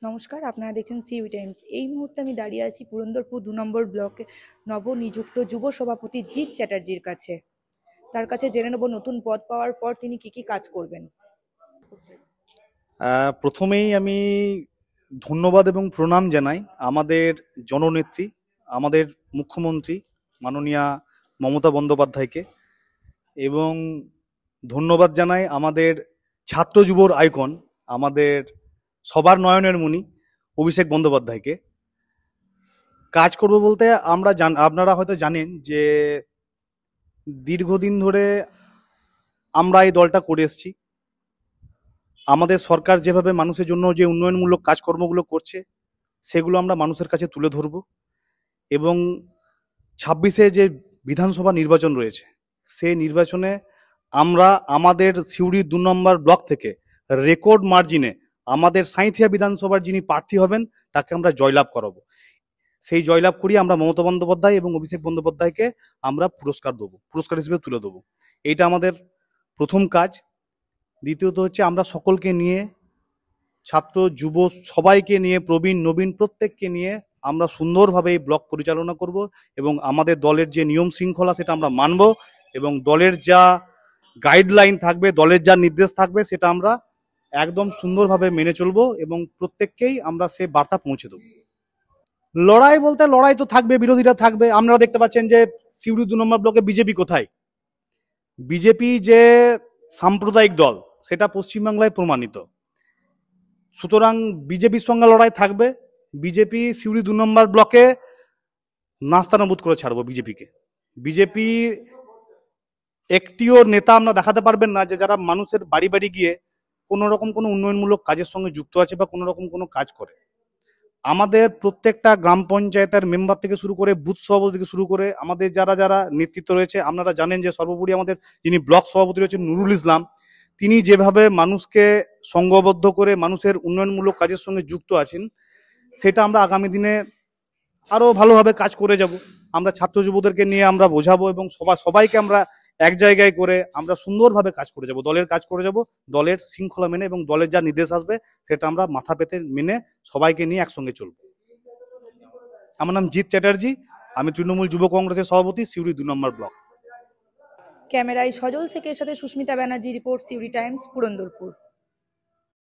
নমস্কার, আপনারা দেখছেন সিইউ টাইমস। এই মুহূর্তে আমি দাঁড়িয়ে আছি পুরন্দরপুর ২ নম্বর ব্লকে নবনিযুক্ত যুব সভাপতি জিৎ চ্যাটার্জির কাছে। তার কাছে জেনে নেব নতুন পদ পাওয়ার পর তিনি কি কাজ করবেন। প্রথমেই আমি ধন্যবাদ এবং প্রণাম জানাই আমাদের জননেত্রী, আমাদের মুখ্যমন্ত্রী মাননীয়া মমতা বন্দ্যোপাধ্যায়কে, এবং ধন্যবাদ জানাই আমাদের ছাত্র যুবর আইকন, আমাদের সবার নয়নের মণি অভিষেক বন্দ্যোপাধ্যায়কে। কাজ করব বলতে আপনারা হয়তো জানেন যে দীর্ঘদিন ধরে আমরা এই দলটা করে এসেছি। আমাদের সরকার যেভাবে মানুষের জন্য যে উন্নয়নমূলক কাজকর্মগুলো করছে সেগুলো আমরা মানুষের কাছে তুলে ধরব, এবং 26-এ যে বিধানসভা নির্বাচন রয়েছে সেই নির্বাচনে আমরা আমাদের সিউড়ি 2 নম্বর ব্লক থেকে রেকর্ড মার্জিনে আমাদের সাঁইথিয়া বিধানসভার যিনি প্রার্থী হবেন তাকে আমরা জয়লাভ করাবো। সেই জয়লাভ করিয়ে আমরা মমতা বন্দ্যোপাধ্যায় এবং অভিষেক বন্দ্যোপাধ্যায়কে আমরা পুরস্কার হিসেবে তুলে দেবো। এইটা আমাদের প্রথম কাজ। দ্বিতীয়ত হচ্ছে আমরা সকলকে নিয়ে, ছাত্র যুব সবাইকে নিয়ে, প্রবীণ নবীন প্রত্যেককে নিয়ে আমরা সুন্দরভাবে এই ব্লক পরিচালনা করব, এবং আমাদের দলের যে নিয়ম শৃঙ্খলা সেটা আমরা মানব, এবং দলের যা গাইডলাইন থাকবে, দলের যা নির্দেশ থাকবে সেটা আমরা একদম সুন্দরভাবে মেনে চলবো, এবং প্রত্যেককেই আমরা সে বার্তা পৌঁছে দেবো। লড়াই বলতে লড়াই তো থাকবে, বিরোধীরা থাকবে। আপনারা দেখতে পাচ্ছেন যে সিউড়ি 2 নম্বর ব্লকে বিজেপি কোথায়। বিজেপি যে সাম্প্রদায়িক দল সেটা পশ্চিমবাংলায় প্রমাণিত। সুতরাং বিজেপির সঙ্গে লড়াই থাকবে। বিজেপি সিউড়ি 2 নম্বর ব্লকে নাস্তানাবুদ করে ছাড়বো বিজেপিকে। বিজেপি একটিও নেতা আমরা দেখাতে পারবেন না যে যারা মানুষের বাড়ি বাড়ি গিয়ে কোনো রকম কোনো উন্নয়নমূলক কাজের সঙ্গে যুক্ত আছে বা কোনো রকম কোনো কাজ করে। আমাদের প্রত্যেকটা গ্রাম পঞ্চায়েতের মেম্বার থেকে শুরু করে বুথ সভাপতি থেকে শুরু করে আমাদের যারা যারা নেতৃত্ব রয়েছে, আপনারা জানেন যে সর্বোপরি আমাদের যিনি ব্লক সভাপতি রয়েছেন নুরুল ইসলাম, তিনি যেভাবে মানুষকে সংঘবদ্ধ করে মানুষের উন্নয়নমূলক কাজের সঙ্গে যুক্ত আছেন, সেটা আমরা আগামী দিনে আরো ভালোভাবে কাজ করে যাব। আমরা ছাত্র যুবদেরকে নিয়ে আমরা বোঝাবো, এবং সবাইকে আমরা এক জায়গায় করে আমরা সুন্দরভাবে কাজ করে যাব, দলের কাজ করে যাব, দলের শৃঙ্খলা মেনে, এবং দলের যা নির্দেশ আসবে সেটা আমরা মাথা পেতে মেনে সবাইকে নিয়ে একসঙ্গে চলবো। আমার নাম জিৎ চ্যাটার্জি, আমি তৃণমূল যুব কংগ্রেসের সভাপতি, সিউড়ি 2 নম্বর ব্লক। ক্যামেরায় সজল শেখের সাথে Susmita Banerjee, report CU Times, Purandarpur.